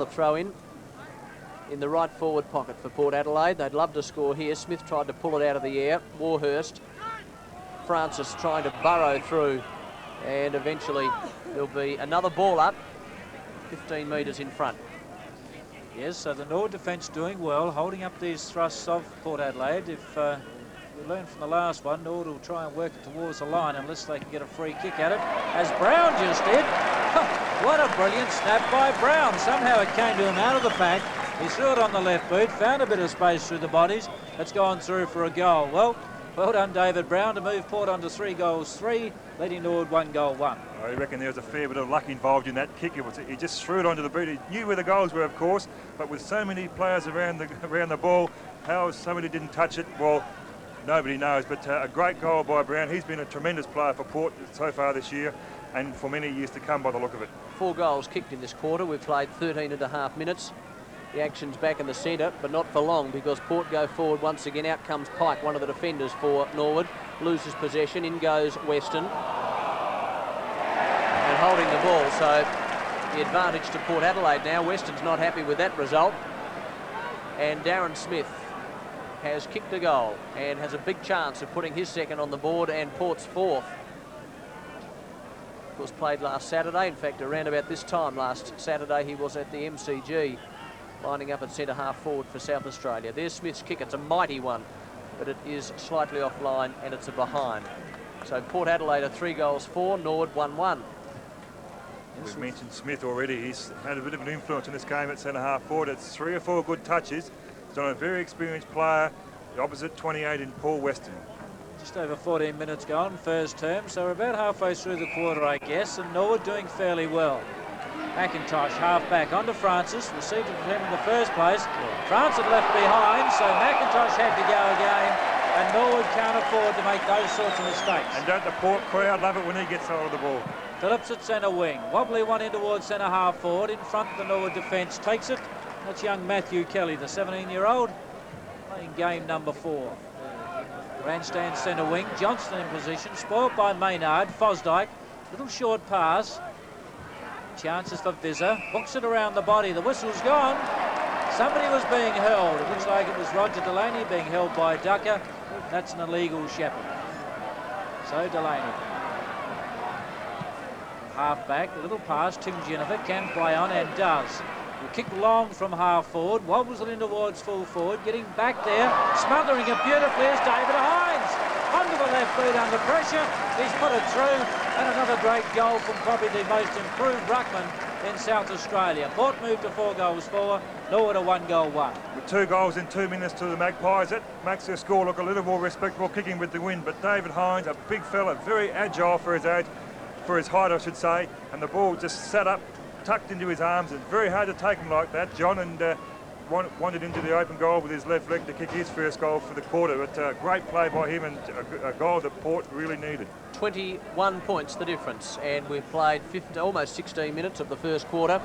The throw in the right forward pocket for Port Adelaide. They'd love to score here. Smith tried to pull it out of the air. Warhurst, Francis trying to burrow through, and eventually there'll be another ball up 15 metres in front. Yes, so the Norwood defence doing well, holding up these thrusts of Port Adelaide. If we learn from the last one, Norwood will try and work it towards the line unless they can get a free kick at it, as Brown just did. What a brilliant snap by Brown. Somehow it came to him out of the pack. He threw it on the left boot, found a bit of space through the bodies. It's gone through for a goal. Well done, David Brown, to move Port on to 3-3, leading Norwood 1-1. I reckon there was a fair bit of luck involved in that kick. He just threw it onto the boot. He knew where the goals were, of course, but with so many players around the ball, how somebody didn't touch it, well, nobody knows. But a great goal by Brown. He's been a tremendous player for Port so far this year, and for many years to come by the look of it. 4 goals kicked in this quarter. We've played 13.5 minutes. The action's back in the centre, but not for long, because Port go forward once again. Out comes Pike, one of the defenders for Norwood. Loses possession. In goes Weston. And holding the ball, so the advantage to Port Adelaide now. Weston's not happy with that result. And Darren Smith has kicked a goal and has a big chance of putting his second on the board and Port's fourth. Of course, played last Saturday. In fact, around about this time last Saturday, he was at the MCG, lining up at centre-half forward for South Australia. There's Smith's kick. It's a mighty one, but it is slightly offline and it's a behind. So Port Adelaide are 3-4, Norwood 1-1. We've mentioned Smith already. He's had a bit of an influence in this game at centre-half forward. It's 3 or 4 good touches. He's on a very experienced player, the opposite 28 in Paul Weston. Just over 14 minutes gone, first term, so we're about halfway through the quarter, I guess, and Norwood doing fairly well. McIntosh, half-back, onto Francis, received it from him in the first place. Francis left behind, so McIntosh had to go again, and Norwood can't afford to make those sorts of mistakes. And don't the Port crowd love it when he gets hold of the ball. Phillips at centre wing, wobbly one in towards centre-half forward, in front of the Norwood defence, takes it. That's young Matthew Kelly, the 17-year-old, playing game number 4. Grandstand centre wing, Johnston in position, spoilt by Maynard. Fosdyke, little short pass. Chances for Vizza, hooks it around the body. The whistle's gone. Somebody was being held. It looks like it was Roger Delaney being held by Ducker. That's an illegal shepherd. So Delaney. Half-back, a little pass. Tim Jennifer can play on and does. Will kick long from half forward, wobbles it in towards full forward, getting back there, smothering it beautifully is David Hines. Onto the left boot under pressure, he's put it through, and another great goal from probably the most improved ruckman in South Australia. Port moved to 4-4, Norwood a 1-1. With 2 goals in 2 minutes to the Magpies, that makes their score look a little more respectable, kicking with the wind. But David Hines, a big fella, very agile for his age, for his height I should say, and the ball just sat up, tucked into his arms. It's very hard to take him like that, John, and wanted into the open goal with his left leg to kick his first goal for the quarter. But great play by him, and a goal that Port really needed. 21 points the difference, and we've played almost 16 minutes of the first quarter.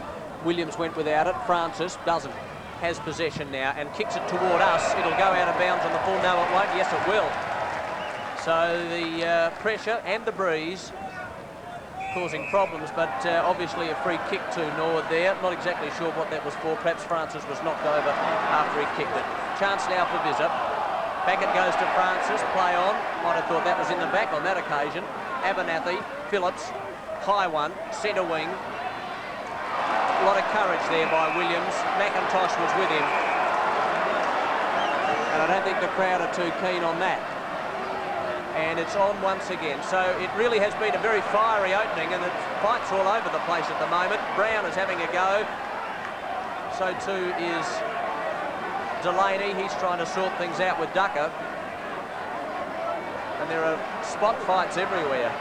Williams went without it. Francis doesn't. Has possession now and kicks it toward us. It'll go out of bounds on the full. No, it won't. Yes, it will. So the pressure and the breeze causing problems, but obviously a free kick to Norwood there. Not exactly sure what that was for. Perhaps Francis was knocked over after he kicked it. Chance now for Vizza. Back it goes to Francis. Play on. Might have thought that was in the back on that occasion. Abernathy, Phillips, high one, centre wing. A lot of courage there by Williams. McIntosh was with him. And I don't think the crowd are too keen on that. And it's on once again. So it really has been a very fiery opening, and the fights all over the place at the moment. Brown is having a go. So too is Delaney. He's trying to sort things out with Ducker. And there are spot fights everywhere.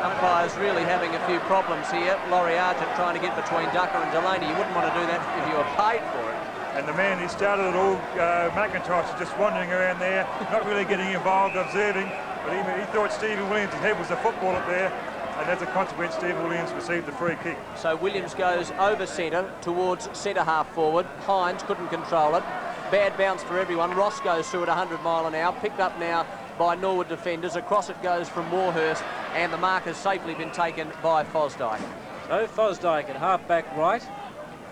Umpires really having a few problems here. Laurie Argent trying to get between Ducker and Delaney. You wouldn't want to do that if you were paid for it. And the man who started it all, McIntosh, is just wandering around there, not really getting involved, observing, but he thought Stephen Williams' head was a football up there, and as a consequence, Stephen Williams received the free kick. So Williams goes over centre towards centre-half forward. Hines couldn't control it. Bad bounce for everyone. Ross goes through at 100 mile an hour, picked up now by Norwood defenders. Across it goes from Warhurst, and the mark has safely been taken by Fosdyke. So Fosdyke at half-back right.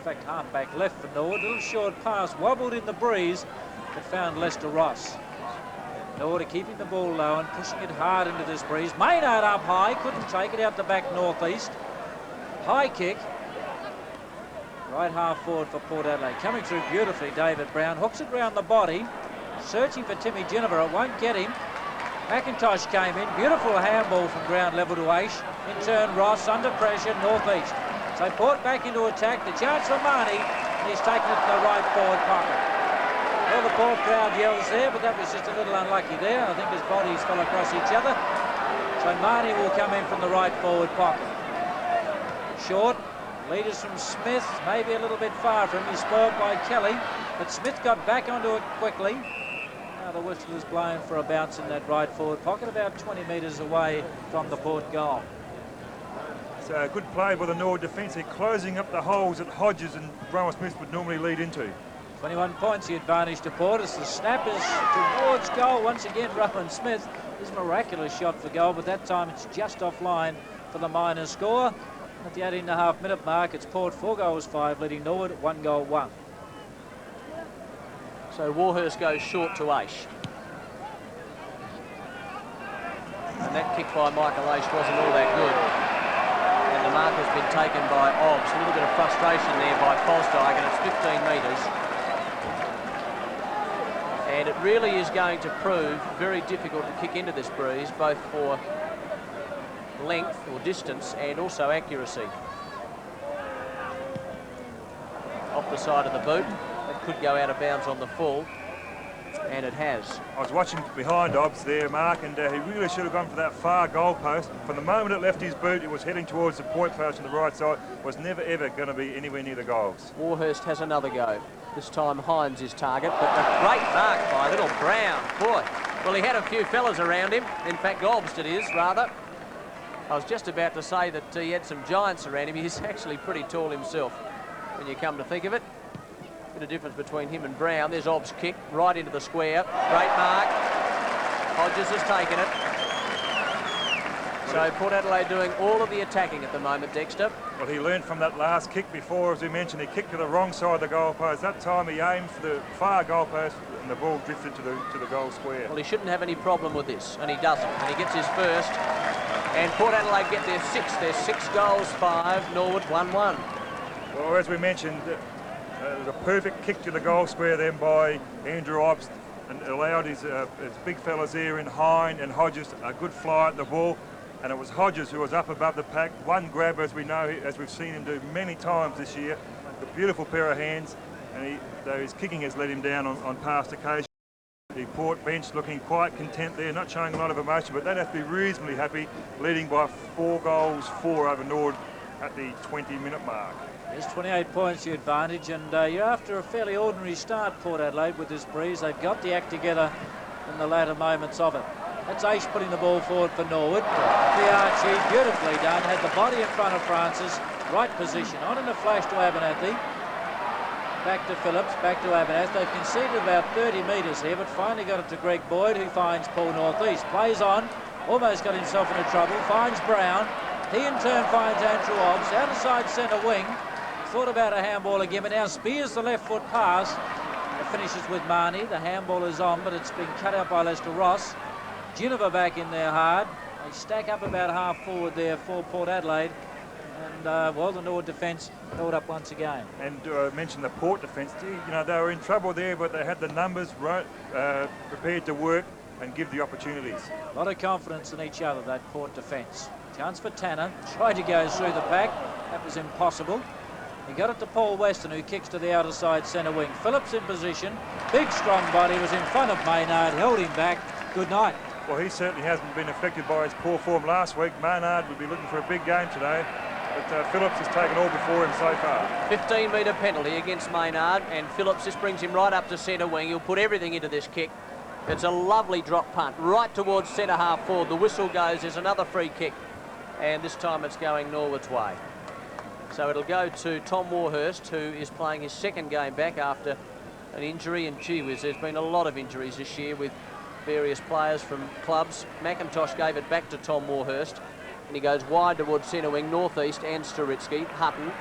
In fact, half-back left for Norwood. A little short pass, wobbled in the breeze, but found Lester Ross. Norwood keeping the ball low and pushing it hard into this breeze. Maynard up high, couldn't take it, out the back northeast. High kick. Right half forward for Port Adelaide. Coming through beautifully, David Brown. Hooks it round the body. Searching for Timmy Ginniver. It won't get him. McIntosh came in. Beautiful handball from ground level to Aish. In turn, Ross under pressure, northeast. So Port back into attack. The chance for Marnie. And he's taken it to the right forward pocket. Well, the Port crowd yells there, but that was just a little unlucky there. I think his bodies fell across each other. So Marnie will come in from the right forward pocket. Short. Leaders from Smith, maybe a little bit far from him. He's spoiled by Kelly, but Smith got back onto it quickly. Now the whistle is blown for a bounce in that right forward pocket, about 20 metres away from the Port goal. So a good play by the Norwood defence. They're closing up the holes that Hodges and Rowan Smith would normally lead into. 21 points the advantage to Port as the snap is towards goal. Once again, Rowan Smith. His miraculous shot for goal, but that time it's just offline for the minor score. At the 18.5-minute mark, it's Port 4 goals 5, leading Norwood 1 goal 1. So Warhurst goes short to Aish. And that kick by Michael Aish wasn't all that good. And the mark has been taken by Obbs. A little bit of frustration there by Fosdyke, and it's 15 metres. And it really is going to prove very difficult to kick into this breeze, both for length or distance and also accuracy. Off the side of the boot, it could go out of bounds on the full, and it has. I was watching behind Obbs there, Mark, and he really should have gone for that far goal post. From the moment it left his boot, it was heading towards the point post on the right side. It was never ever going to be anywhere near the goals. Warhurst has another go. This time Hines is target, but a great mark by little Brown. Boy, well, he had a few fellas around him. In fact, Obbs did his, rather. I was just about to say that he had some giants around him. He's actually pretty tall himself, when you come to think of it. Bit of difference between him and Brown. There's Obbs' kick right into the square. Great mark. Hodges has taken it. So Port Adelaide doing all of the attacking at the moment, Dexter. Well, he learned from that last kick before, as we mentioned. He kicked to the wrong side of the goal post. That time he aimed for the far goal post, and the ball drifted to the goal square. Well, he shouldn't have any problem with this, and he doesn't. And he gets his first. And Port Adelaide get their sixth. Their 6 goals 5, Norwood 1-1. Well, as we mentioned, it was a perfect kick to the goal square then by Andrew Obbs, and allowed his big fellas there in Hine and Hodges a good fly at the ball. And it was Hodges who was up above the pack. One grab, as we know, as we've seen him do many times this year. A beautiful pair of hands, and though his kicking has let him down on past occasions. The Port bench looking quite content there, not showing a lot of emotion, but they'd have to be reasonably happy, leading by 4 goals 4 over Norwood at the 20-minute mark. There's 28 points the advantage, and you're after a fairly ordinary start, Port Adelaide, with this breeze. They've got the act together in the latter moments of it. That's Aish putting the ball forward for Norwood. The Archie, beautifully done, had the body in front of Francis, right position, on in a flash to Abernathy. Back to Phillips, back to Abernathy. They've conceded about 30 metres here, but finally got it to Greg Boyd, who finds Paul Northeast. Plays on, almost got himself into trouble, finds Brown. He in turn finds Andrew Obbs, outside centre wing. Thought about a handball again, but now spears the left foot pass. It finishes with Marnie. The handball is on, but it's been cut out by Lester Ross. Ginniver back in there hard. They stack up about half forward there for Port Adelaide. And, well, the Norwood defence held up once again. And I mentioned the Port defence. You know, they were in trouble there, but they had the numbers prepared to work and give the opportunities. A lot of confidence in each other, that Port defence. Chance for Tanner. Tried to go through the pack. That was impossible. He got it to Paul Weston, who kicks to the outer side centre wing. Phillips in position. Big, strong body was in front of Maynard. Held him back. Good night. Well, he certainly hasn't been affected by his poor form last week. Maynard would be looking for a big game today, but Phillips has taken all before him so far. 15-metre penalty against Maynard, and Phillips, this brings him right up to centre wing. He'll put everything into this kick. It's a lovely drop punt right towards centre half forward. The whistle goes. There's another free kick, and this time it's going Norwood's way. So it'll go to Tom Warhurst, who is playing his second game back after an injury, and gee whiz, there's been a lot of injuries this year with various players from clubs. McIntosh gave it back to Tom Warhurst, and he goes wide towards centre wing, northeast, and Storitsky. Hutton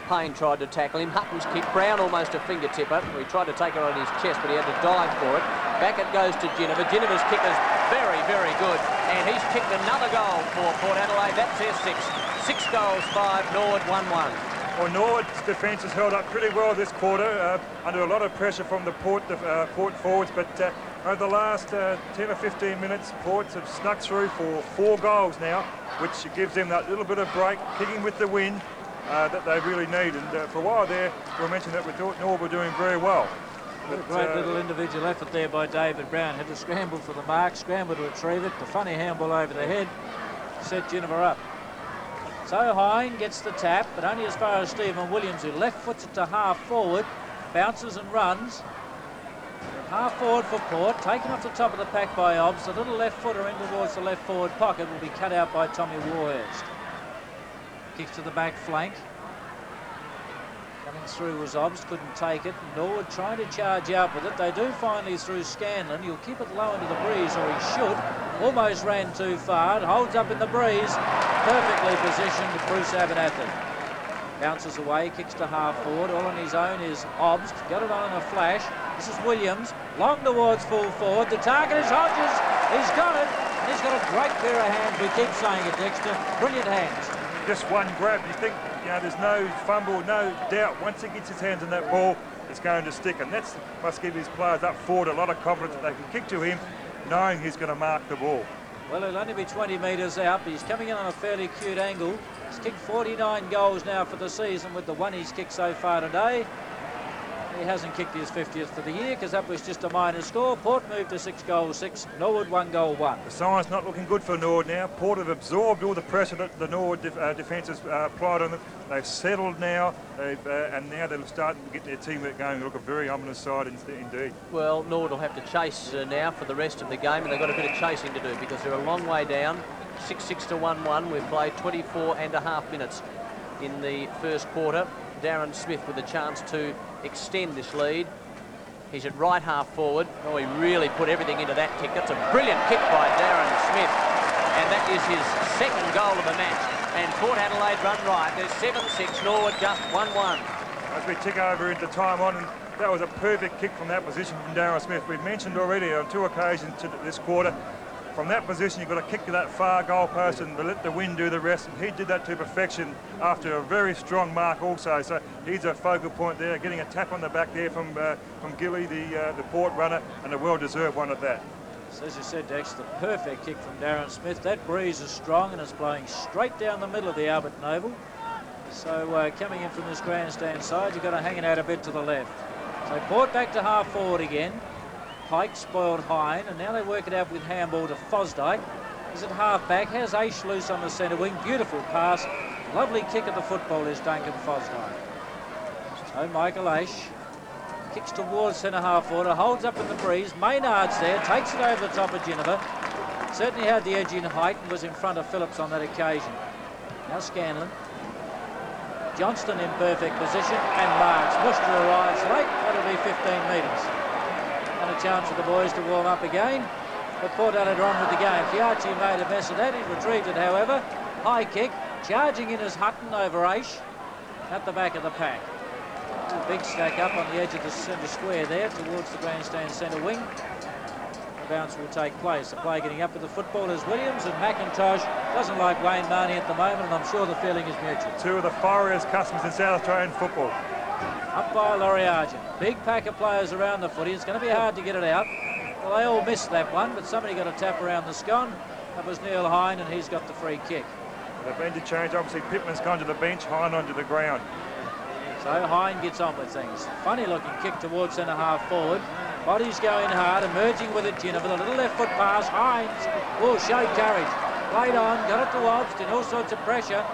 Payne tried to tackle him. Hutton's kick. Brown almost a fingertipper. He tried to take it on his chest, but he had to dive for it. Back it goes to Ginniver. Ginniver's kick is very, very good. And he's kicked another goal for Port Adelaide. That's their sixth. 6 goals, 5. Norwood 1-1. Well, Norwood's defence has held up pretty well this quarter, under a lot of pressure from the Port forwards, but over the last 10 or 15 minutes, Ports have snuck through for 4 goals now, which gives them that little bit of break, kicking with the wind that they really need. And for a while there, we mentioned that we thought Norwood were doing very well. But, great little individual effort there by David Brown. Had to scramble for the mark, scramble to retrieve it. The funny handball over the head set Ginniver up. So Hine gets the tap, but only as far as Stephen Williams, who left foots it to half forward, bounces and runs. Half forward for Port, taken off the top of the pack by Obbs. The little left footer in towards the left forward pocket will be cut out by Tommy Warhurst. Kicks to the back flank. Coming through was Obbs, couldn't take it. Norwood trying to charge out with it. They do finally through Scanlon. He'll keep it low into the breeze, or he should. Almost ran too far. It holds up in the breeze. Perfectly positioned Bruce Abernathy. Bounces away, kicks to half forward. All on his own is Obbs. Got it on in a flash. This is Williams. Long towards full forward. The target is Hodges. He's got it. And he's got a great pair of hands. We keep saying it, Dexter. Brilliant hands. Just one grab. You think, there's no fumble, no doubt. Once he gets his hands on that ball, it's going to stick. And that must give his players up forward a lot of confidence that they can kick to him, knowing he's going to mark the ball. Well, he'll only be 20 metres out, but he's coming in on a fairly cute angle. He's kicked 49 goals now for the season with the one he's kicked so far today. He hasn't kicked his 50th for the year because that was just a minor score. Port moved to 6 goals 6. Norwood 1 goal 1. The sign's not looking good for Norwood now. Port have absorbed all the pressure that the Norwood defence has applied on them. They've settled now, and now they'll start to get their teamwork going. They look a very ominous side indeed. Well, Norwood will have to chase now for the rest of the game, and they've got a bit of chasing to do because they're a long way down. 6-6 to 1-1. We've played 24.5 minutes in the first quarter. Darren Smith with a chance to extend this lead. He's at right half forward. Oh, he really put everything into that kick. That's a brilliant kick by Darren Smith. And that is his second goal of the match. And Port Adelaide run right. There's 7-6, Norwood just 1-1. As we tick over into time on, and that was a perfect kick from that position from Darren Smith. We've mentioned already on 2 occasions this quarter, from that position you've got to kick to that far goal post and let the wind do the rest, and he did that to perfection after a very strong mark also. So he's a focal point there, getting a tap on the back there from Gilly, the Port runner, and a well-deserved one at that. So as you said, Dex, the perfect kick from Darren Smith. That breeze is strong and it's blowing straight down the middle of the Alberton Oval. So coming in from this grandstand side, you've got to hang it out a bit to the left. So Port back to half forward again. Pike spoiled Hine, and now they work it out with handball to Fosdyke. He's at half back, has Aish loose on the centre wing. Beautiful pass. Lovely kick at the football is Duncan Fosdyke. So Michael Aish kicks towards centre half forward, holds up in the breeze. Maynard's there, takes it over the top of Ginniver. Certainly had the edge in height and was in front of Phillips on that occasion. Now Scanlon. Johnston in perfect position, and Marks. Worcester arrives late. That'll be 15 metres. And a chance for the boys to warm up again. But Port Adelaide on with the game. Fiachi made a mess of that. He retrieved it, however. High kick. Charging in is Hutton over Aish at the back of the pack. A big stack up on the edge of the centre square there towards the grandstand centre wing. The bounce will take place. The play getting up with the football is Williams, and McIntosh doesn't like Wayne Marnie at the moment, and I'm sure the feeling is mutual. 2 of the fiery customers in South Australian football. Up by Laurie Argent. Big pack of players around the footy. It's going to be hard to get it out. Well, they all missed that one, but somebody got a tap around the scone. That was Neil Hine, and he's got the free kick. They've been to change. Obviously, Pittman's gone to the bench, Hine onto the ground. So Hine gets on with things. Funny looking kick towards centre half forward. Body's going hard, emerging with it, Ginniver. A little left foot pass. Hines, showed courage. Played on, got it to Obbs, in all sorts of pressure.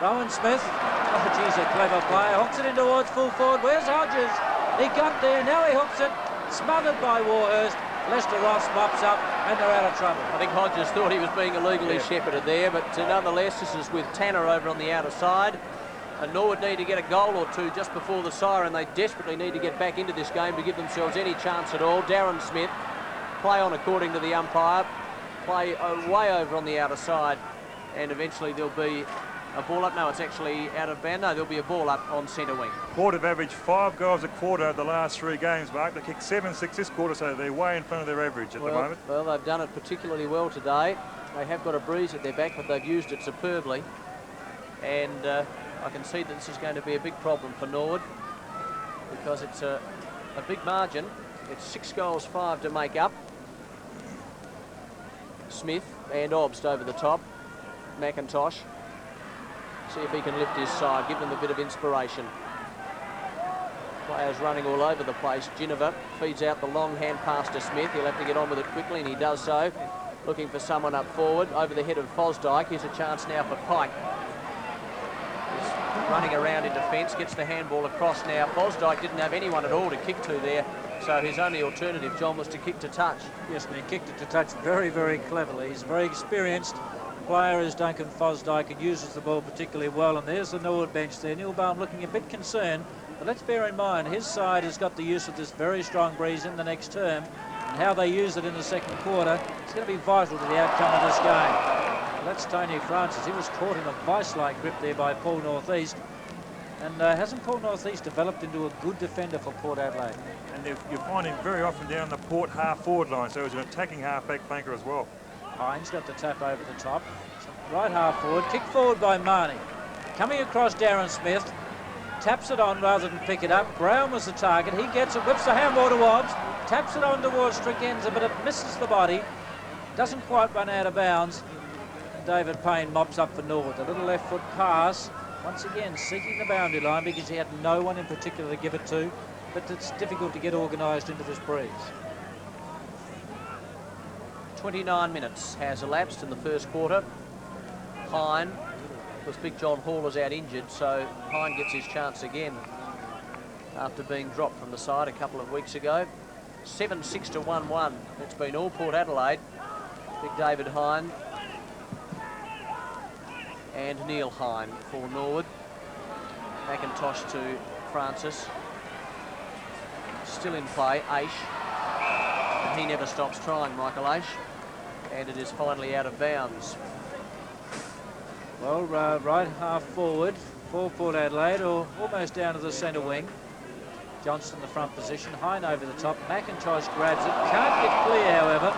Rowan Smith. Oh, geez, a clever player. Hooks it in towards full forward. Where's Hodges? He got there. Now he hooks it. Smothered by Warhurst. Lester Ross mops up, and they're out of trouble. I think Hodges thought he was being illegally shepherded there, but nonetheless, this is with Tanner over on the outer side. And Norwood need to get a goal or two just before the siren. They desperately need to get back into this game to give themselves any chance at all. Darren Smith, play on according to the umpire. Play way over on the outer side, and eventually there'll be A ball up? No, it's actually out of bounds. No, there'll be a ball up on centre wing. Port have averaged 5 goals a quarter over the last 3 games, Mark. They kicked 7-6 this quarter, so they're way in front of their average at the moment. Well, they've done it particularly well today. They have got a breeze at their back, but they've used it superbly. And I can see that this is going to be a big problem for Norwood, because it's a big margin. It's 6 goals, 5 to make up. Smith and Obst over the top. McIntosh. See if he can lift his side, give them a bit of inspiration. Players running all over the place. Ginniver feeds out the long hand pass to Smith. He'll have to get on with it quickly, and he does so. Looking for someone up forward. Over the head of Fosdyke. Here's a chance now for Pike. He's running around in defence, gets the handball across now. Fosdyke didn't have anyone at all to kick to there, so his only alternative, John, was to kick to touch. Yes, and he kicked it to touch very, very cleverly. He's a very experienced player is Duncan Fosdyke, and uses the ball particularly well. And there's the Norwood bench there. Neil Baum looking a bit concerned, but let's bear in mind his side has got the use of this very strong breeze in the next term, and how they use it in the second quarter is going to be vital to the outcome of this game. Well, that's Tony Francis. He was caught in a vice-like grip there by Paul Northeast. And hasn't Paul Northeast developed into a good defender for Port Adelaide? And you find him very often down the Port half-forward line, so he's an attacking half-back flanker as well. Hines got the tap over the top. Right half forward, kick forward by Marnie. Coming across Darren Smith, taps it on rather than pick it up. Brown was the target. He gets it, whips the handball to Wobbs, taps it on towards Strigenza, but it misses the body. Doesn't quite run out of bounds. And David Payne mops up for Norwood. A little left foot pass. Once again, seeking the boundary line because he had no one in particular to give it to. But it's difficult to get organised into this breeze. 29 minutes has elapsed in the first quarter. Hine, because Big John Hall was out injured, so Hine gets his chance again after being dropped from the side a couple of weeks ago. 7-6 to 1-1. It's been all Port Adelaide. Big David Hine and Neil Hine for Norwood. McIntosh to Francis. Still in play, Aish. And he never stops trying, Michael Aish. And it is finally out of bounds. Well, right half forward for Port Adelaide, or almost down to the centre wing. Johnston the front position, Hine over the top. McIntosh grabs it, can't get clear, however.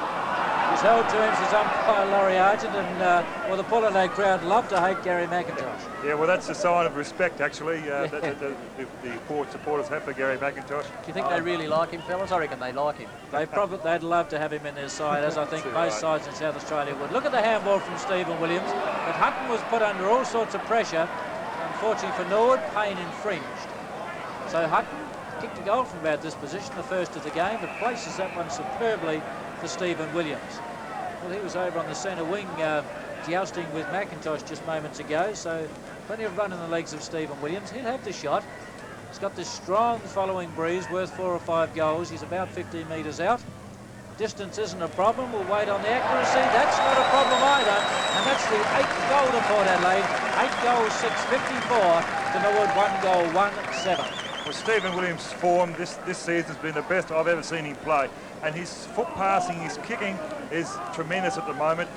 He's held to him, says umpire Laurie Argent, and well, the Port Adelaide crowd love to hate Gary McIntosh. Yeah, well, that's a sign of respect, actually, that the Port supporters have for Gary McIntosh. Do you think they really like him, fellas? I reckon they like him. They'd love to have him in their side, as I think most sides in South Australia would. Look at the handball from Stephen Williams, but Hutton was put under all sorts of pressure. Unfortunately for Norwood, Payne infringed. So Hutton kicked a goal from about this position, the first of the game, but places that one superbly for Stephen Williams. Well, he was over on the centre wing jousting with McIntosh just moments ago, so plenty of run in the legs of Stephen Williams. He'll have the shot. He's got this strong following breeze worth 4 or 5 goals. He's about 15 metres out. Distance isn't a problem. We'll wait on the accuracy. That's not a problem either. And that's the 8th goal to Port Adelaide. 8 goals, 6, 54 to Norwood, 1 goal, 1, 7. Well, Stephen Williams' form this season has been the best I've ever seen him play. And his foot passing, his kicking is tremendous at the moment.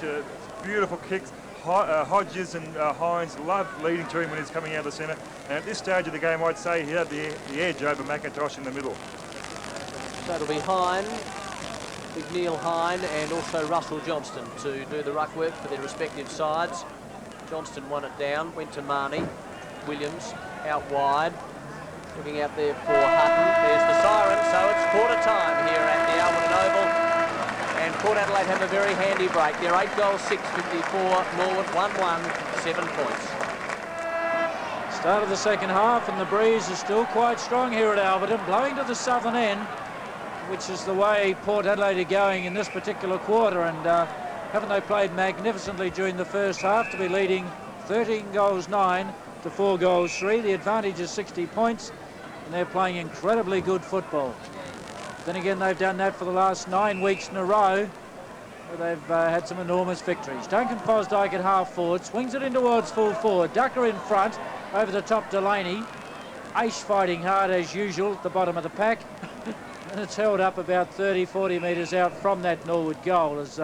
Beautiful kicks. Hodges and Hines love leading to him when he's coming out of the centre. And at this stage of the game, I'd say he had the edge over McIntosh in the middle. So it'll be Hine, Big Neil Hine, and also Russell Johnston to do the ruck work for their respective sides. Johnston won it down, went to Marnie. Williams out wide. Looking out there for Hutton. There's the siren, so it's quarter time here at the Alberton Oval. And Port Adelaide have a very handy break. They're 8 goals, 6, 54. Norwood 1-1, 7 points. Start of the second half, and the breeze is still quite strong here at Alberton, blowing to the southern end, which is the way Port Adelaide are going in this particular quarter. And haven't they played magnificently during the first half to be leading 13 goals 9 to 4 goals 3. The advantage is 60 points, and they're playing incredibly good football. Then again, they've done that for the last 9 weeks in a row, where they've had some enormous victories. Duncan Fosdyke at half forward, swings it in towards full forward. Ducker in front, over the top Delaney. Aish fighting hard as usual at the bottom of the pack. And it's held up about 30-40 metres out from that Norwood goal as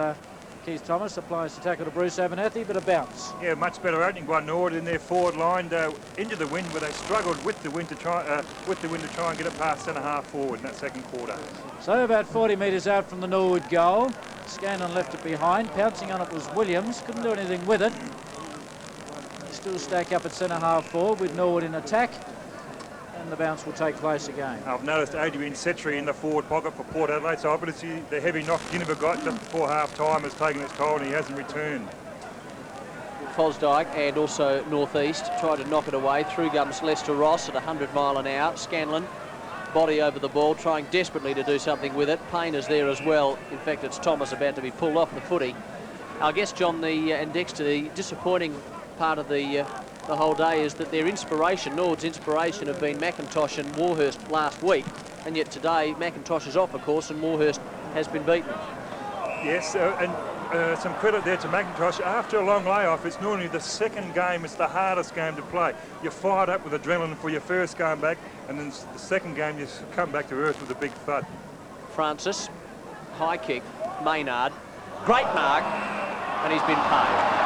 Keith Thomas applies the tackle to Bruce Abernethy, but a bounce. Yeah, much better opening by Norwood in their forward line into the wind, where they struggled with the wind to try and get it past centre half forward in that second quarter. So about 40 metres out from the Norwood goal. Scanlon left it behind. Pouncing on it was Williams. Couldn't do anything with it. They still stack up at centre half forward with Norwood in attack. And the bounce will take place again. I've noticed Adrian Setri in the forward pocket for Port Adelaide, so obviously the heavy knock Ginniver got just before half-time has taken its toll and he hasn't returned. Fosdyke and also Northeast tried to knock it away. Through comes Lester Ross at 100 mile an hour. Scanlon, body over the ball, trying desperately to do something with it. Payne is there as well. In fact, it's Thomas about to be pulled off the footy. I guess, John and Dexter, the disappointing part of the whole day is that their inspiration, Norwood's inspiration, have been McIntosh and Warhurst last week, and yet today McIntosh is off, of course, and Warhurst has been beaten. Yes, and some credit there to McIntosh. After a long layoff, it's normally the second game, it's the hardest game to play. You're fired up with adrenaline for your first game back, and then the second game you come back to earth with a big thud. Francis, high kick, Maynard, great mark, and he's been paid.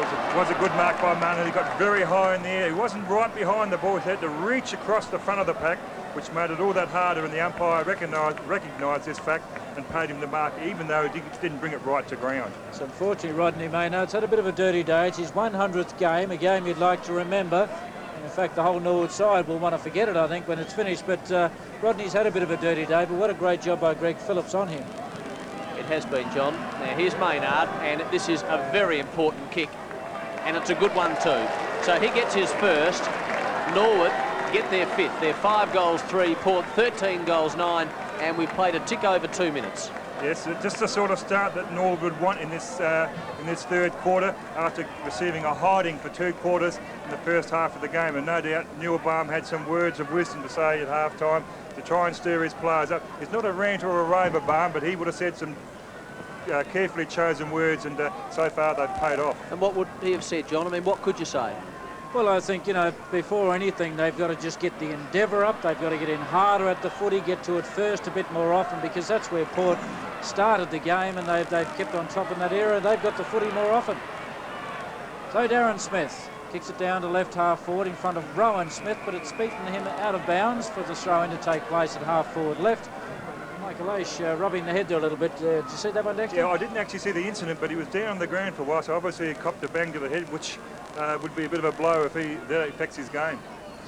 It was a good mark by Maynard. He got very high in the air. He wasn't right behind the ball. He had to reach across the front of the pack, which made it all that harder, and the umpire recognised this fact and paid him the mark, even though he didn't bring it right to ground. So unfortunately, Rodney Maynard's had a bit of a dirty day. It's his 100th game, a game you'd like to remember. And in fact, the whole Norwood side will want to forget it, I think, when it's finished. But Rodney's had a bit of a dirty day, but what a great job by Greg Phillips on him. It has been, John. Now, here's Maynard, and this is a very important kick, and it's a good one too. So he gets his first. Norwood get their fifth. They're 5 goals 3, Port 13 goals 9, and we've played a tick over 2 minutes. Yes, just the sort of start that Norwood would want in this third quarter, after receiving a hiding for 2 quarters in the first half of the game. And no doubt Newellbaum had some words of wisdom to say at half-time to try and stir his players up. He's not a rant or a raver, Baum, but he would have said some carefully chosen words, and so far they've paid off. And what would he have said, John? I mean, what could you say? Well, I think, you know, before anything, they've got to just get the endeavour up. They've got to get in harder at the footy, get to it first a bit more often, because that's where Port started the game, and they've kept on top in that era. They've got the footy more often. So Darren Smith kicks it down to left half forward in front of Rowan Smith, but it's beaten him out of bounds for the throw-in to take place at half forward left. Michael Aish rubbing the head there a little bit. Did you see that one, Dexter? Yeah, I didn't actually see the incident, but he was down on the ground for a while, so obviously he copped a bang to the head, which would be a bit of a blow if that affects his game.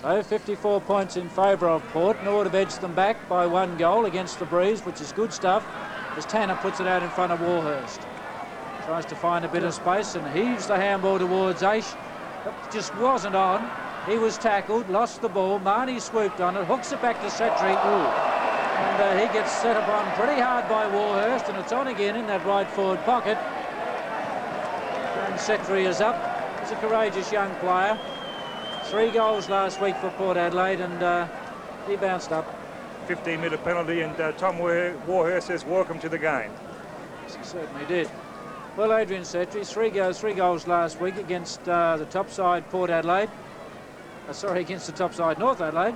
So 54 points in favour of Port. Norwood have edged them back by 1 goal against the breeze, which is good stuff, as Tanner puts it out in front of Warhurst. Tries to find a bit of space and heaves the handball towards Aish. But just wasn't on. He was tackled, lost the ball. Marnie swooped on it, hooks it back to Setri. And he gets set upon pretty hard by Warhurst, and it's on again in that right forward pocket. And Setri is up. He's a courageous young player. 3 goals last week for Port Adelaide, and he bounced up. 15-metre penalty, and Tom Warhurst says welcome to the game. Yes, he certainly did. Well, Adrian Setri, 3 goals last week against the top side Port Adelaide. Against the top side North Adelaide.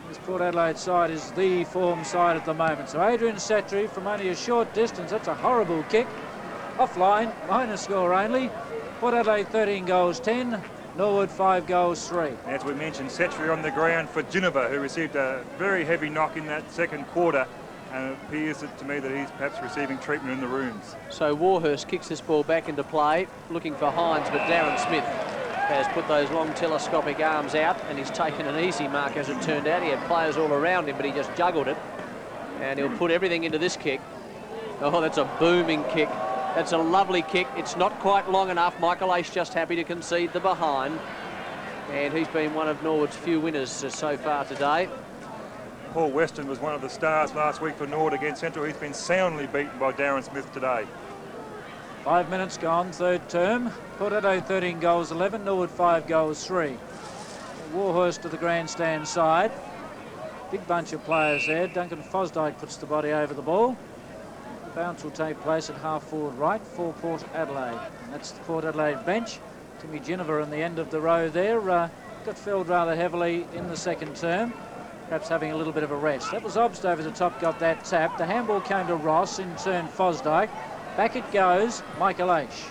This Port Adelaide side is the form side at the moment. So Adrian Setri from only a short distance. That's a horrible kick. Offline, minor score only. Port Adelaide 13 goals 10. Norwood 5 goals 3. As we mentioned, Setri on the ground for Ginniver, who received a very heavy knock in that second quarter. And it appears to me that he's perhaps receiving treatment in the rooms. So Warhurst kicks this ball back into play, looking for Hines, but Darren Smith has put those long telescopic arms out, and he's taken an easy mark as it turned out. He had players all around him, but he just juggled it, and he'll put everything into this kick. Oh, that's a booming kick. That's a lovely kick. It's not quite long enough. Michael Aish just happy to concede the behind, and he's been one of Norwood's few winners so far today. Paul Weston was one of the stars last week for Norwood against Central. He's been soundly beaten by Darren Smith today. 5 minutes gone, third term. Port Adelaide 13 goals 11, Norwood 5 goals 3. Warhurst to the grandstand side. Big bunch of players there. Duncan Fosdyke puts the body over the ball. The bounce will take place at half forward right for Port Adelaide. And that's the Port Adelaide bench. Timmy Ginniver in the end of the row there. Got filled rather heavily in the second term. perhaps having a little bit of a rest. That was Obst over the top, got that tap. The handball came to Ross, in turn Fosdyke. Back it goes, Michael Aish.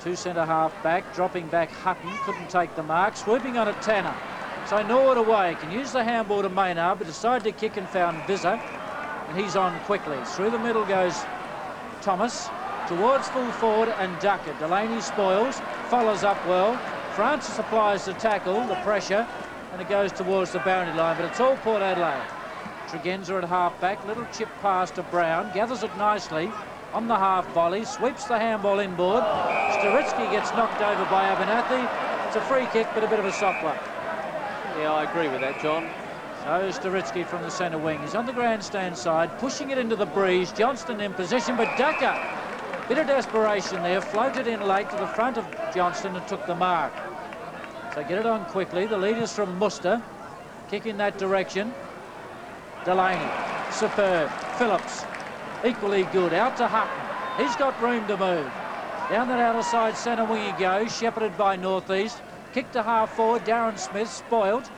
2 centre-half back, dropping back Hutton, couldn't take the mark, swooping on it Tanner. So Norwood away, can use the handball to Maynard, but decided to kick and found Vizza, and he's on quickly. Through the middle goes Thomas, towards full forward and Ducker. Delaney spoils, follows up well. Francis applies the tackle, the pressure, and it goes towards the boundary line, but it's all Port Adelaide. Tregenza at half-back, little chip pass to Brown, gathers it nicely on the half volley, sweeps the handball inboard. Staritsky gets knocked over by Abernathy. It's a free kick, but a bit of a soft one. Yeah, I agree with that, John. So Staritsky from the centre wing. He's on the grandstand side, pushing it into the breeze. Johnston in position, but Ducker, bit of desperation there, floated in late to the front of Johnston and took the mark. So get it on quickly. The leaders from Muster, kick in that direction. Delaney, superb. Phillips, equally good. Out to Hutton. He's got room to move. Down that outer side centre wing he goes, shepherded by Northeast. Kick to half forward, Darren Smith, spoiled.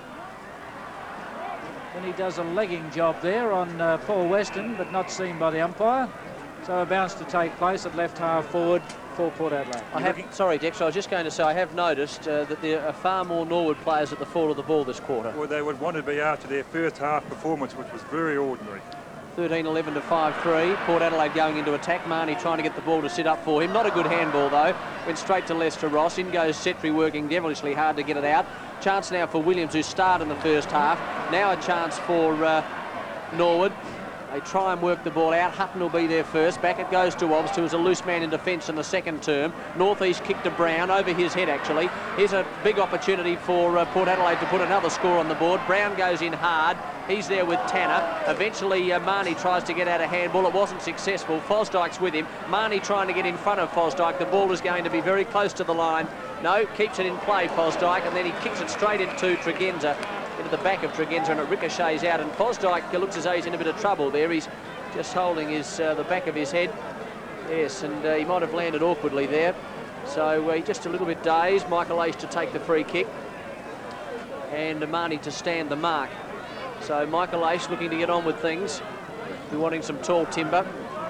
Then he does a legging job there on Paul Weston, but not seen by the umpire. So a bounce to take place at left half forward for Port Adelaide. Sorry, Dex, I was just going to say I have noticed that there are far more Norwood players at the fall of the ball this quarter. Well, they would want to be after their first half performance, which was very ordinary. 13-11 to 5-3. Port Adelaide going into attack. Marnie trying to get the ball to sit up for him. Not a good handball, though. Went straight to Lester Ross. In goes Setri, working devilishly hard to get it out. Chance now for Williams, who started in the first half. Now a chance for Norwood. They try and work the ball out. Hutton will be there first. Back it goes to Obst, who was a loose man in defence in the second term. Northeast kick to Brown, over his head actually. Here's a big opportunity for Port Adelaide to put another score on the board. Brown goes in hard. He's there with Tanner. Eventually Marnie tries to get out a handball. It wasn't successful. Fosdyke's with him. Marnie trying to get in front of Fosdyke. The ball is going to be very close to the line. No, keeps it in play, Fosdyke, and then he kicks it straight into Tregenza. Into the back of Tregenza, and it ricochets out, and Fosdyke looks as though he's in a bit of trouble there. He's just holding his the back of his head. Yes, and he might have landed awkwardly there. So he's just a little bit dazed. Michael Aish to take the free kick, and Marnie to stand the mark. So Michael Aish looking to get on with things. We're wanting some tall timber.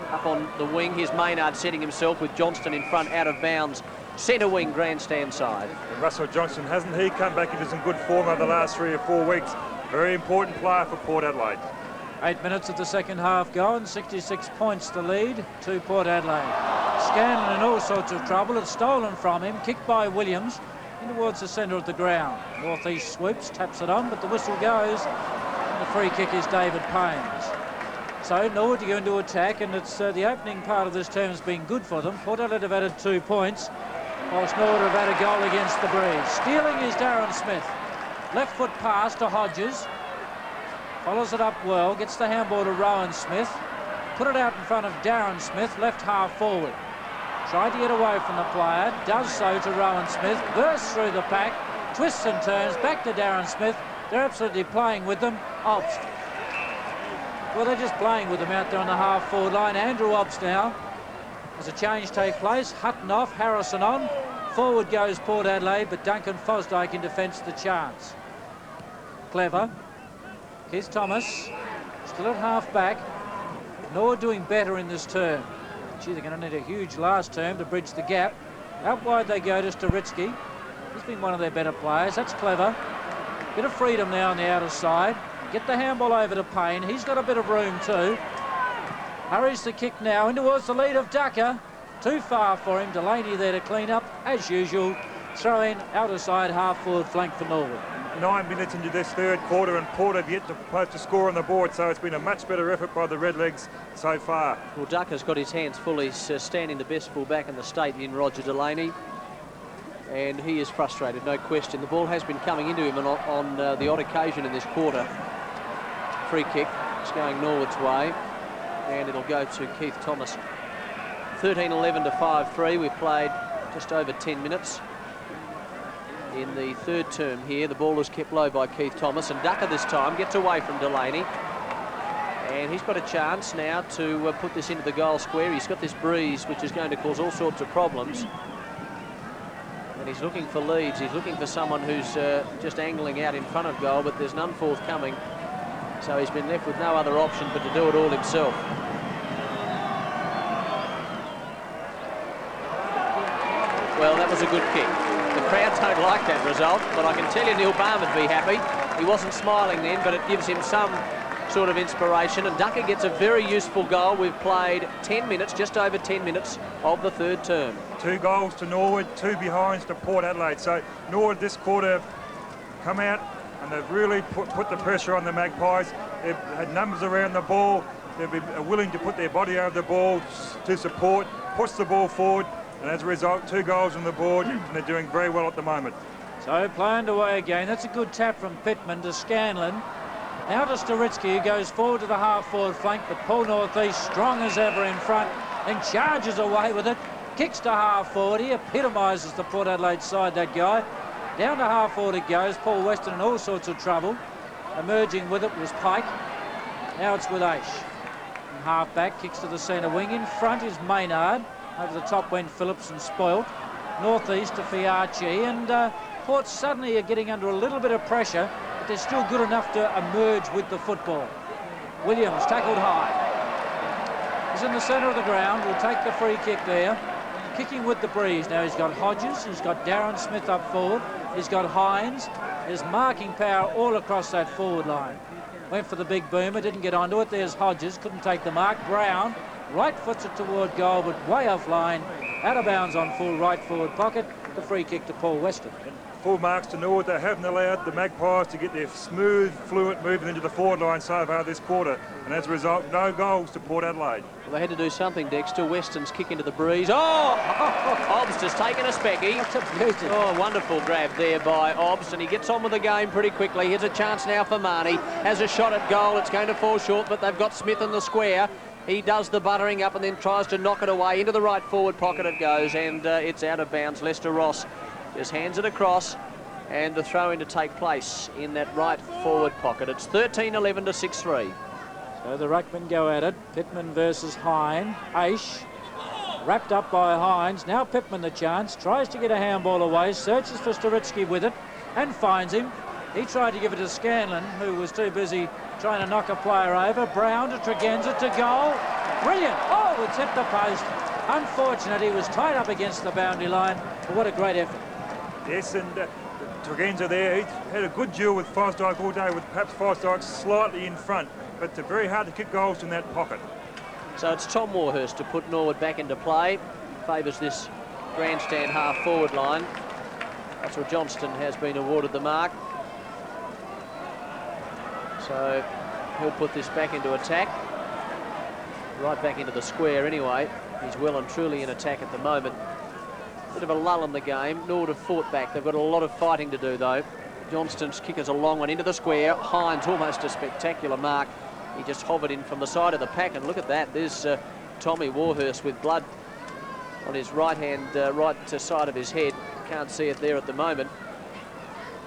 Up on the wing, here's Maynard setting himself with Johnston in front, out of bounds. Centre wing, grandstand side. And Russell Johnston, hasn't he come back into some good form over the last 3 or 4 weeks? Very important player for Port Adelaide. 8 minutes of the second half gone, 66 points the lead to Port Adelaide. Scanlon in all sorts of trouble. It's stolen from him, kicked by Williams in towards the centre of the ground. Northeast swoops, taps it on, but the whistle goes, and the free kick is David Payne's. So Norwood to go into attack, and it's the opening part of this term has been good for them. Port Adelaide have added 2 points, whilst Norwood have had a goal against the breeze. Stealing is Darren Smith. Left foot pass to Hodges. Follows it up well, gets the handball to Rowan Smith. Put it out in front of Darren Smith, left half forward. Tried to get away from the player, does so to Rowan Smith. Bursts through the pack, twists and turns, back to Darren Smith. They're absolutely playing with them. Obst. Well, they're just playing with them out there on the half forward line. Andrew Obst now. As a change take place, Hutton off, Harrison on. Forward goes Port Adelaide, but Duncan Fosdyke in defence the chance. Clever. Here's Thomas. Still at half back. Norwood doing better in this term. Gee, they're going to need a huge last term to bridge the gap. Out wide they go to Staritsky. He's been one of their better players. That's clever. Bit of freedom now on the outer side. Get the handball over to Payne. He's got a bit of room too. Hurries the kick now in towards the lead of Ducker. Too far for him. Delaney there to clean up, as usual. Throw in, outer side, half forward flank for Norwood. 9 minutes into this third quarter, and Port have yet to post a score on the board, so it's been a much better effort by the Redlegs so far. Well, Ducker's got his hands full. He's standing the best full-back in the state in Roger Delaney. And he is frustrated, no question. The ball has been coming into him on the odd occasion in this quarter. Free kick. It's going Norwood's way. And it'll go to Keith Thomas. 13-11 to 5-3. We've played just over 10 minutes. In the third term here, the ball is kept low by Keith Thomas. And Ducker this time gets away from Delaney. And he's got a chance now to put this into the goal square. He's got this breeze, which is going to cause all sorts of problems. And he's looking for leads. He's looking for someone who's just angling out in front of goal, but there's none forthcoming. So he's been left with no other option but to do it all himself. Well, that was a good kick. The crowd don't like that result, but I can tell you Neil Barham would be happy. He wasn't smiling then, but it gives him some sort of inspiration. And Ducker gets a very useful goal. We've played 10 minutes, just over 10 minutes of the third term. 2 goals to Norwood, 2 behinds to Port Adelaide. So Norwood this quarter have come out and they've really put the pressure on the Magpies. They've had numbers around the ball. They've been willing to put their body over the ball to support, push the ball forward. And as a result, 2 goals on the board, and they're doing very well at the moment. So play underway again. That's a good tap from Pittman to Scanlon. Now to Staritsky, who goes forward to the half-forward flank, but Paul Northeast, strong as ever in front, and charges away with it. Kicks to half-forward. He epitomises the Port Adelaide side, that guy. Down to half-forward it goes. Paul Weston in all sorts of trouble. Emerging with it was Pike. Now it's with Aish. And half-back, kicks to the centre wing. In front is Maynard. Over the top went Phillips and spoilt. Northeast to Fiarchi, and Port suddenly are getting under a little bit of pressure, but they're still good enough to emerge with the football. Williams tackled high. He's in the centre of the ground. Will take the free kick there. Kicking with the breeze. Now he's got Hodges. He's got Darren Smith up forward. He's got Hines. There's marking power all across that forward line. Went for the big boomer. Didn't get onto it. There's Hodges. Couldn't take the mark. Brown. Right foots it toward goal, but way offline. Out of bounds on full right forward pocket. The free kick to Paul Weston. Full marks to Norwood. They haven't allowed the Magpies to get their smooth, fluent movement into the forward line so far this quarter. And as a result, no goals to Port Adelaide. Well, they had to do something, Dexter. Weston's kick into the breeze. Oh! Obbs just taken a specky. That's a beauty. Oh, wonderful grab there by Obbs, and he gets on with the game pretty quickly. Here's a chance now for Marnie. Has a shot at goal. It's going to fall short, but they've got Smith in the square. He does the buttering up and then tries to knock it away. Into the right forward pocket it goes, and it's out of bounds. Lester Ross just hands it across, and the throw-in to take place in that right forward pocket. It's 13-11 to 6-3. So the ruckmen go at it. Pittman versus Hine. Aish wrapped up by Hines. Now Pittman the chance. Tries to get a handball away. Searches for Staritsky with it and finds him. He tried to give it to Scanlon, who was too busy trying to knock a player over. Brown to Tregenza to goal. Brilliant. Oh, it's hit the post. Unfortunate, he was tied up against the boundary line, but what a great effort. Yes, and Tregenza there, he had a good duel with Fosdyke all day, with perhaps Fosdyke slightly in front, but it's very hard to kick goals in that pocket. So it's Tom Warhurst to put Norwood back into play. Favours this grandstand half-forward line. Russell Johnston has been awarded the mark. So he'll put this back into attack. Right back into the square anyway. He's well and truly in attack at the moment. Bit of a lull in the game. Norwood have fought back. They've got a lot of fighting to do though. Johnston's kick is a long one into the square. Hines almost a spectacular mark. He just hovered in from the side of the pack, and look at that. There's Tommy Warhurst with blood on his right hand, right side of his head. Can't see it there at the moment.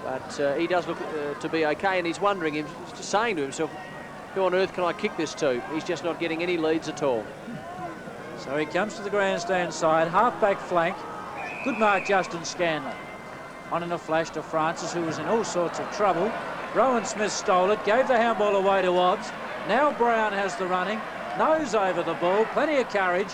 But he does look to be okay, and he's wondering, he's just saying to himself, who on earth can I kick this to? He's just not getting any leads at all. So he comes to the grandstand side, half-back flank. Good mark, Justin Scanlon. On in a flash to Francis, who was in all sorts of trouble. Rowan Smith stole it, gave the handball away to Obbs. Now Brown has the running, nose over the ball, plenty of courage.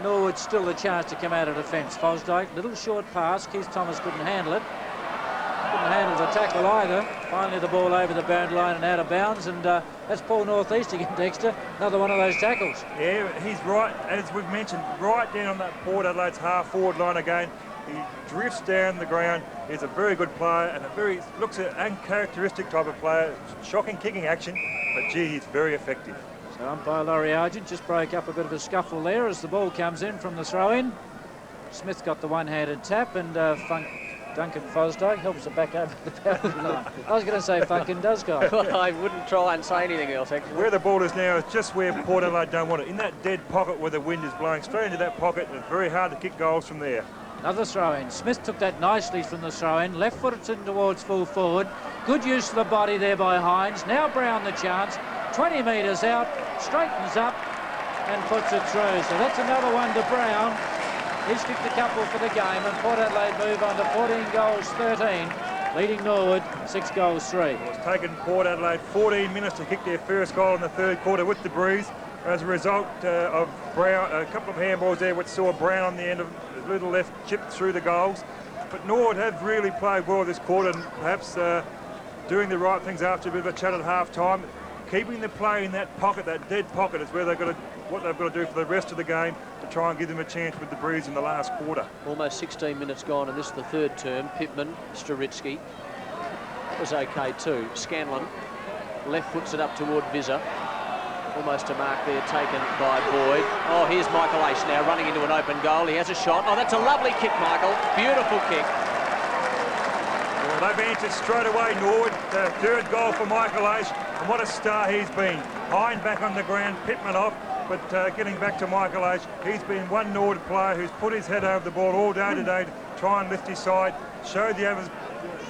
Norwood still the chance to come out of defence. Fosdyke, little short pass. Keith Thomas couldn't handle it. Couldn't handle the tackle either. Finally the ball over the boundary line and out of bounds, and that's Paul Northeast again, Dexter. Another one of those tackles. Yeah, he's right, as we've mentioned, right down on that Port Adelaide's half-forward line again. He drifts down the ground. He's a very good player and looks an uncharacteristic type of player. Shocking kicking action, but gee, he's very effective. So umpire Laurie Argent just broke up a bit of a scuffle there as the ball comes in from the throw-in. Smith got the one-handed tap, and Duncan Fosdyke helps it back over the boundary line. I was going to say fucking does, guy. Well, I wouldn't try and say anything else, actually. Where the ball is now is just where Port Adelaide don't want it. In that dead pocket where the wind is blowing straight into that pocket, and it's very hard to kick goals from there. Another throw-in. Smith took that nicely from the throw-in. Left foot it's in towards full forward. Good use of the body there by Hines. Now Brown the chance. 20 metres out. Straightens up and puts it through. So that's another one to Brown. He's kicked a couple for the game, and Port Adelaide move on to 14 goals, 13 leading Norwood 6-3. It was taken Port Adelaide 14 minutes to kick their first goal in the third quarter with the breeze. As a result of Brown, a couple of handballs there which saw Brown on the end of a little left chip through the goals. But Norwood have really played well this quarter, and perhaps doing the right things after a bit of a chat at half-time. Keeping the play in that pocket, that dead pocket, is where what they've got to do for the rest of the game to try and give them a chance with the breeze in the last quarter. Almost 16 minutes gone, and this is the third term. Pittman, Staritsky. That was okay too. Scanlon left foots it up toward Vizza. Almost a mark there taken by Boyd. Oh, here's Michael Aish now running into an open goal. He has a shot. Oh, that's a lovely kick, Michael. Beautiful kick. Well, they've answered straight away, Norwood. The third goal for Michael Aish, and what a star he's been. Hind back on the ground, Pittman off, but getting back to Michael Aish, he's been one Norwood player who's put his head over the ball all day today to try and lift his side, show the others,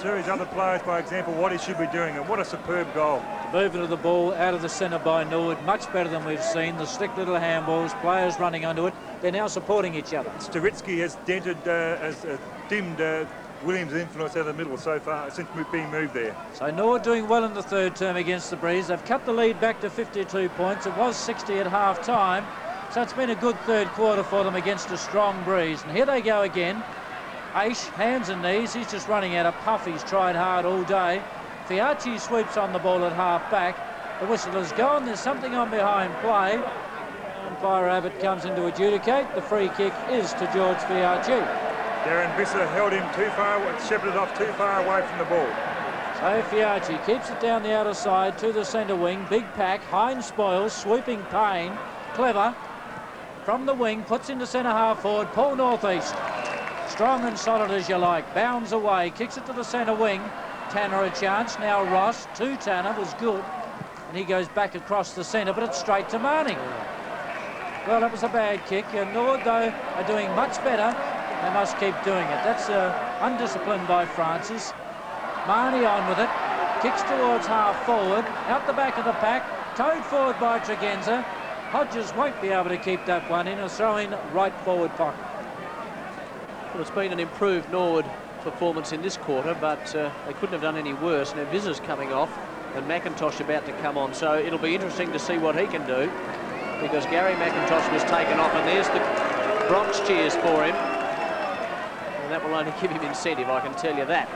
to his other players by example what he should be doing, and what a superb goal. The movement of the ball out of the centre by Norwood, much better than we've seen. The slick little handballs, players running onto it. They're now supporting each other. Staritsky has dimmed Williams' influence out of the middle so far since being moved there. So Norwood doing well in the third term against the breeze. They've cut the lead back to 52 points. It was 60 at half-time. So it's been a good third quarter for them against a strong breeze. And here they go again. Aish, hands and knees. He's just running out of puff. He's tried hard all day. Fiachi sweeps on the ball at half-back. The whistle has gone. There's something on behind play. Umpire Abbott comes in to adjudicate. The free kick is to George Fiachi. Darren Visser held him too far, shepherded off too far away from the ball. So Fiachi keeps it down the outer side to the centre wing. Big pack, Hines spoils, sweeping Payne. Clever. From the wing, puts into centre half forward. Paul Northeast. Strong and solid as you like. Bounds away, kicks it to the centre wing. Tanner a chance. Now Ross to Tanner was good. And he goes back across the centre, but it's straight to Marnie. Well, that was a bad kick. Norwood, though, are doing much better. They must keep doing it. That's undisciplined by Francis. Marnie on with it. Kicks towards half forward. Out the back of the pack. Towed forward by Tregenza. Hodges won't be able to keep that one in. A throw in right forward pocket. Well, it's been an improved Norwood performance in this quarter, but they couldn't have done any worse. Now Vizza's coming off and McIntosh about to come on, so it'll be interesting to see what he can do, because Gary McIntosh was taken off, and there's the Bronx cheers for him, and that will only give him incentive, I can tell you that.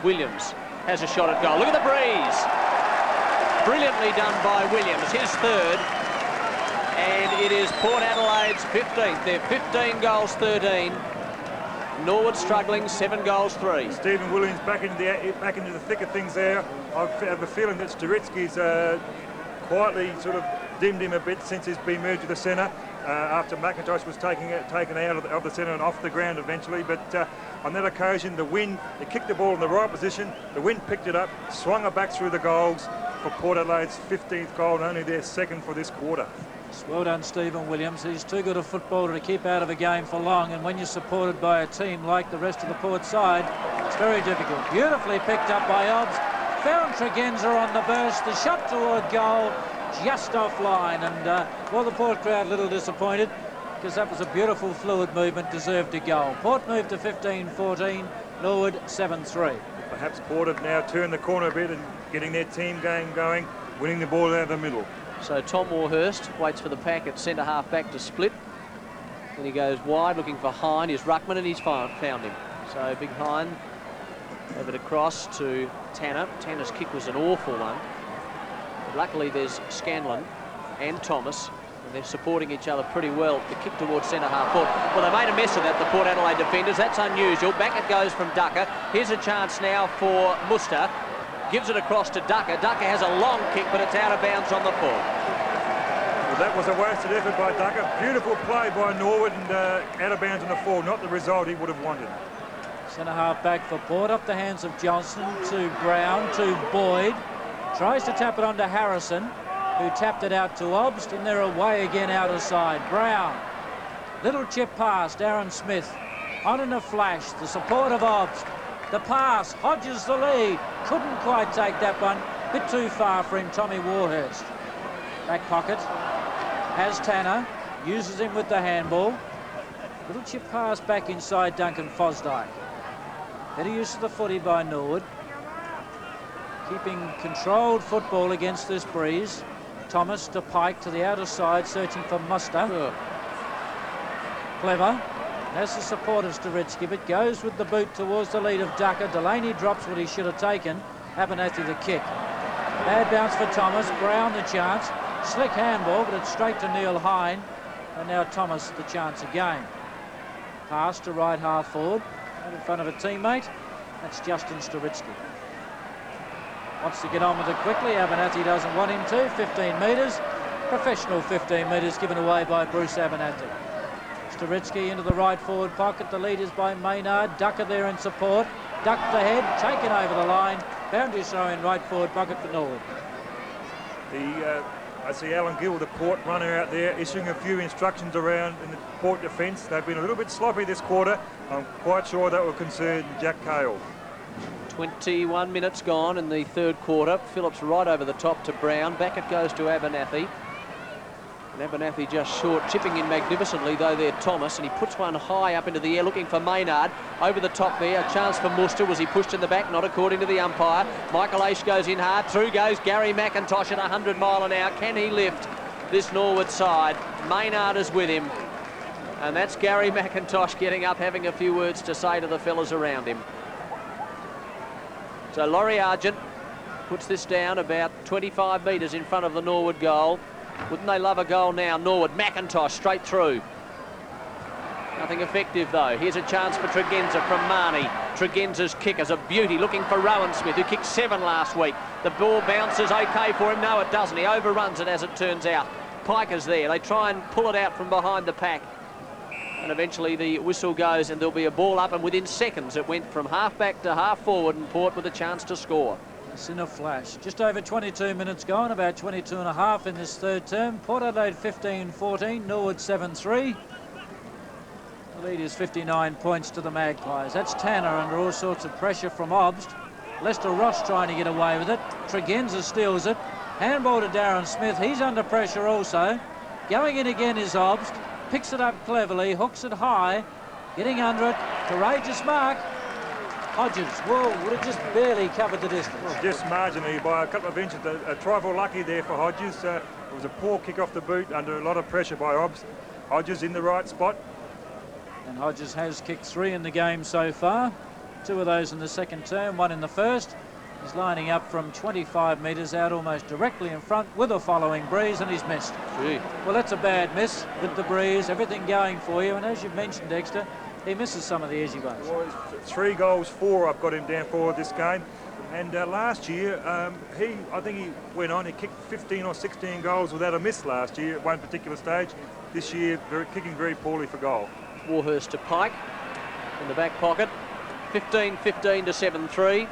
Williams has a shot at goal. Look at the breeze. Brilliantly done by Williams, his third, and it is Port Adelaide's 15th. They're 15 goals, 13. Norwood struggling, 7 goals, 3. Stephen Williams back into the thick of things there. I have a feeling that Staritsky's quietly sort of dimmed him a bit since he's been moved to the centre after McIntosh was taken out of the centre and off the ground eventually. But on that occasion, the wind, he kicked the ball in the right position, the wind picked it up, swung it back through the goals for Port Adelaide's 15th goal, and only their second for this quarter. Well done, Stephen Williams. He's too good a footballer to keep out of a game for long, and when you're supported by a team like the rest of the Port side, it's very difficult. Beautifully picked up by Obbs. Found Tregenza on the burst. The shot toward goal, just offline, and well, the Port crowd a little disappointed, because that was a beautiful fluid movement, deserved a goal. Port moved to 15-14, Norwood 7-3. Perhaps Port have now turned the corner a bit and getting their team game going, winning the ball out of the middle. So Tom Warhurst waits for the pack at centre half back to split. Then he goes wide looking for Hine. Here's Ruckman, and he's found him. So big Hine over to cross to Tanner. Tanner's kick was an awful one. But luckily there's Scanlon and Thomas, and they're supporting each other pretty well. The kick towards centre half forward. Well, they made a mess of that, the Port Adelaide defenders. That's unusual. Back it goes from Ducker. Here's a chance now for Muster. Gives it across to Ducker. Ducker has a long kick, but it's out of bounds on the full. Well, that was a wasted effort by Ducker. Beautiful play by Norwood, and out of bounds on the full. Not the result he would have wanted. Centre half back for Port, up the hands of Johnson to Brown to Boyd. Tries to tap it onto Harrison, who tapped it out to Obst, and they're away again out of side. Brown. Little chip past Aaron Smith. On in a flash. The support of Obst. The pass, Hodges the lead, couldn't quite take that one, bit too far for him, Tommy Warhurst. Back pocket, has Tanner, uses him with the handball. Little chip pass back inside Duncan Fosdyke. Better use of the footy by Norwood. Keeping controlled football against this breeze. Thomas to Pike to the outer side, searching for Muster. Clever. Has the support of Staritsky, but goes with the boot towards the lead of Ducker. Delaney drops what he should have taken. Abernathy the kick. Bad bounce for Thomas. Brown the chance. Slick handball, but it's straight to Neil Hine. And now Thomas the chance again. Pass to right half forward. Out in front of a teammate. That's Justin Staritsky. Wants to get on with it quickly. Abernathy doesn't want him to. 15 metres. Professional 15 metres given away by Bruce Abernathy. Staritsky into the right forward pocket. The lead is by Maynard. Ducker there in support. Ducked ahead, taken over the line. Boundary throw in right forward pocket for Norwood. I see Alan Gill, the Port runner out there, issuing a few instructions around in the Port defence. They've been a little bit sloppy this quarter. I'm quite sure that will concern Jack Cale. 21 minutes gone in the third quarter. Phillips right over the top to Brown. Back it goes to Abernathy. And Abernathy just short, chipping in magnificently though there Thomas, and he puts one high up into the air looking for Maynard. Over the top there, a chance for Muster. Was he pushed in the back? Not according to the umpire. Michael Aish goes in hard. Through goes Gary McIntosh at 100 mile an hour. Can he lift this Norwood side? Maynard is with him. And that's Gary McIntosh getting up, having a few words to say to the fellas around him. So Laurie Argent puts this down about 25 metres in front of the Norwood goal. Wouldn't they love a goal now? Norwood, McIntosh straight through. Nothing effective though. Here's a chance for Tregenza from Marnie. Tregenza's kick is a beauty, looking for Rowan Smith, who kicked 7 last week. The ball bounces okay for him. No, it doesn't. He overruns it as it turns out. Pike is there. They try and pull it out from behind the pack. And eventually the whistle goes and there'll be a ball up, and within seconds it went from half back to half forward, and Port with a chance to score. It's in a flash. Just over 22 minutes gone, about 22 and a half in this third term. Port Adelaide 15-14, Norwood 7-3. The lead is 59 points to the Magpies. That's Tanner under all sorts of pressure from Obst. Lester Ross trying to get away with it. Tregenza steals it. Handball to Darren Smith. He's under pressure also. Going in again is Obst. Picks it up cleverly, hooks it high. Getting under it. Courageous mark. Hodges, whoa, would have just barely covered the distance. Well, just marginally by a couple of inches. A trifle lucky there for Hodges. It was a poor kick off the boot under a lot of pressure by Obst. Hodges in the right spot. And Hodges has kicked 3 in the game so far. 2 of those in the second term, 1 in the first. He's lining up from 25 metres out, almost directly in front with a following breeze, and he's missed. Gee. Well, that's a bad miss with the breeze, everything going for you. And as you've mentioned, Dexter, he misses some of the easy ones. Well, 3 goals, 4 I've got him down for this game. And last year, I think he went on, he kicked 15 or 16 goals without a miss last year at one particular stage. This year, kicking very poorly for goal. Warhurst to Pike in the back pocket. 15-15 to 7-3.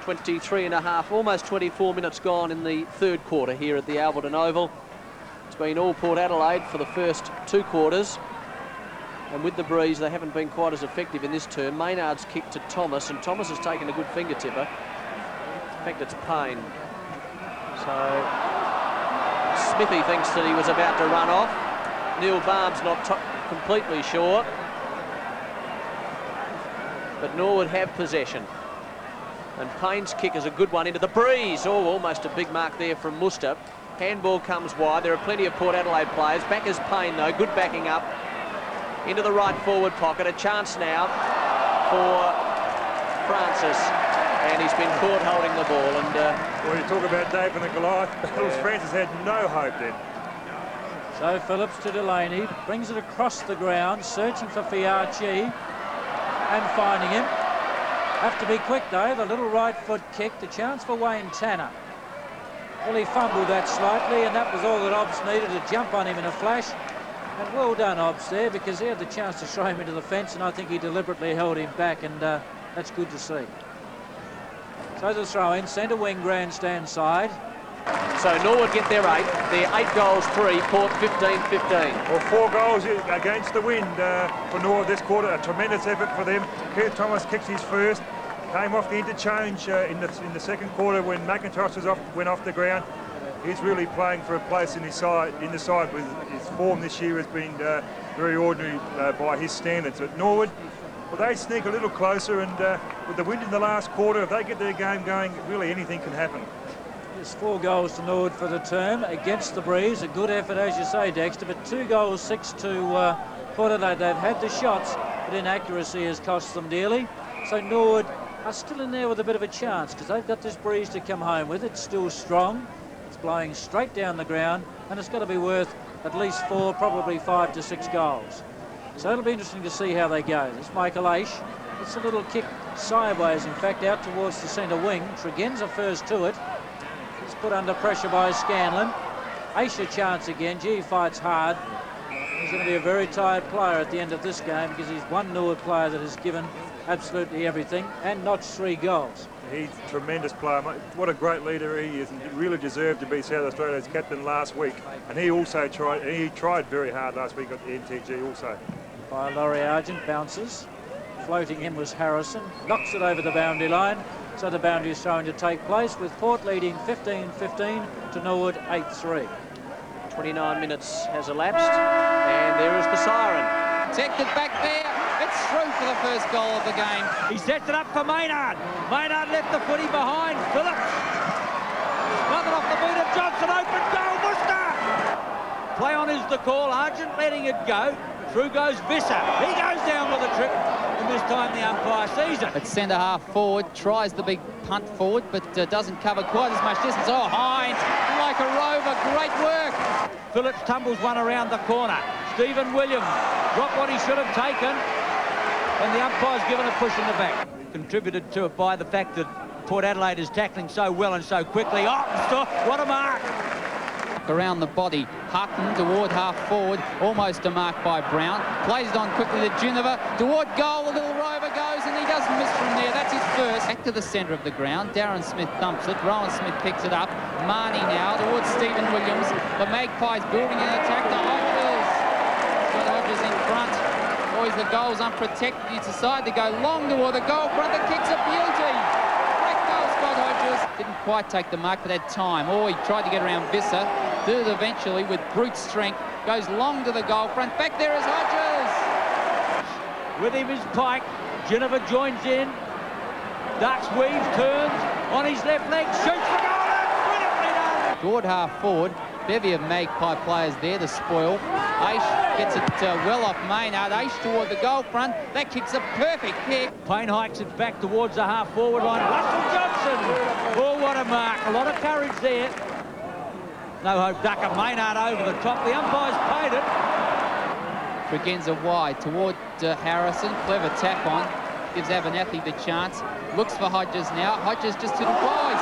23 and a half, almost 24 minutes gone in the third quarter here at the Alberton Oval. It's been all Port Adelaide for the first 2 quarters. And with the breeze, they haven't been quite as effective in this term. Maynard's kick to Thomas, and Thomas has taken a good fingertipper. In fact, it's Payne. So Smithy thinks that he was about to run off. Neil Barnes not completely sure. But Norwood have possession. And Payne's kick is a good one into the breeze. Oh, almost a big mark there from Muster. Handball comes wide. There are plenty of Port Adelaide players. Back is Payne, though. Good backing up. Into the right forward pocket. A chance now for Francis. And he's been caught holding the ball. And well, you talk about David and Goliath. Francis had no hope then. So Phillips to Delaney. Brings it across the ground. Searching for Fiarchi. And finding him. Have to be quick though, the little right foot kick, the chance for Wayne Tanner. Well, he fumbled that slightly, and that was all that Obst needed, to jump on him in a flash. And well done Obst there, because he had the chance to throw him into the fence, and I think he deliberately held him back, and that's good to see. So the throw in, centre wing grandstand side. so Norwood get their 8. They're 8 goals 3, Port 15-15. Well, 4 goals against the wind for Norwood this quarter. A tremendous effort for them. Keith Thomas kicks his first. Came off the interchange in the second quarter when McIntosh went off the ground. He's really playing for a place in the side. With his form this year has been very ordinary by his standards. But Norwood Well, they sneak a little closer, and with the wind in the last quarter, if they get their game going, really anything can happen. There's 4 goals to Norwood for the term against the breeze. A good effort, as you say, Dexter, but 2 goals, 6 to Port Adelaide. They've had the shots, but inaccuracy has cost them dearly. So Norwood are still in there with a bit of a chance because they've got this breeze to come home with. It's still strong. It's blowing straight down the ground, and it's got to be worth at least 4, probably 5 to 6 goals. So it'll be interesting to see how they go. This Michael Aish, it's a little kick sideways, in fact, out towards the centre wing. Tregenza first to it. He's put under pressure by Scanlon. Aish a chance again. Gee, he fights hard. He's going to be a very tired player at the end of this game because he's one Norwood player that has given absolutely everything and notched 3 goals. He's a tremendous player. What a great leader he is, and he really deserved to be South Australia's captain last week. And he also tried very hard last week at the NTG also. By Laurie Argent, bounces. Floating in was Harrison. Knocks it over the boundary line. So the boundary is showing to take place with Port leading 15-15 to Norwood 8-3. 29 minutes has elapsed, and there is the siren. Protected back there. It's through for the first goal of the game. He sets it up for Maynard. Maynard left the footy behind. Phillips. Nothing off the boot of Johnson. Open goal. Worcester. Play on is the call. Argent letting it go. Through goes Visser. He goes down with a trip. And this time the umpire sees it. It's centre half forward. Tries the big punt forward, but doesn't cover quite as much distance. Oh, Hines, like a rover. Great work. Phillips tumbles one around the corner. Stephen Williams dropped what he should have taken. And the umpire's given a push in the back. Contributed to it by the fact that Port Adelaide is tackling so well and so quickly. Oh, stop. What a mark. Around the body, Hutton toward half forward, almost a mark by Brown. Plays it on quickly to Ginniver. Toward goal, a little rover goes, and he doesn't miss from there. That's his first. Back to the centre of the ground. Darren Smith thumps it. Rowan Smith picks it up. Marnie now towards Stephen Williams. The Magpies building an attack to Hodges. Got Hodges in front. Boys, the goal's unprotected. He decided to go long toward the goal front. The kick's a beauty. Great goal, Scott Hodges. Didn't quite take the mark, but had time. Oh, he tried to get around Visser. Did it eventually with brute strength. Goes long to the goal front. Back there is Hodges. With him is Pike. Ginniver joins in. Ducks, weaves, turns. On his left leg. Shoots for goal. Brilliantly done. Toward half forward. Bevy of Magpie players there to spoil. Aish gets it well off Maynard. Aish toward the goal front. That kick's a perfect kick. Payne hikes it back towards the half-forward line. Russell Johnson. Oh, what a mark. A lot of courage there. No hope, Ducker. Maynard over the top. The umpire's paid it. Tregenza wide toward Harrison. Clever tap on. Gives Abernathy the chance. Looks for Hodges now. Hodges just to the boys.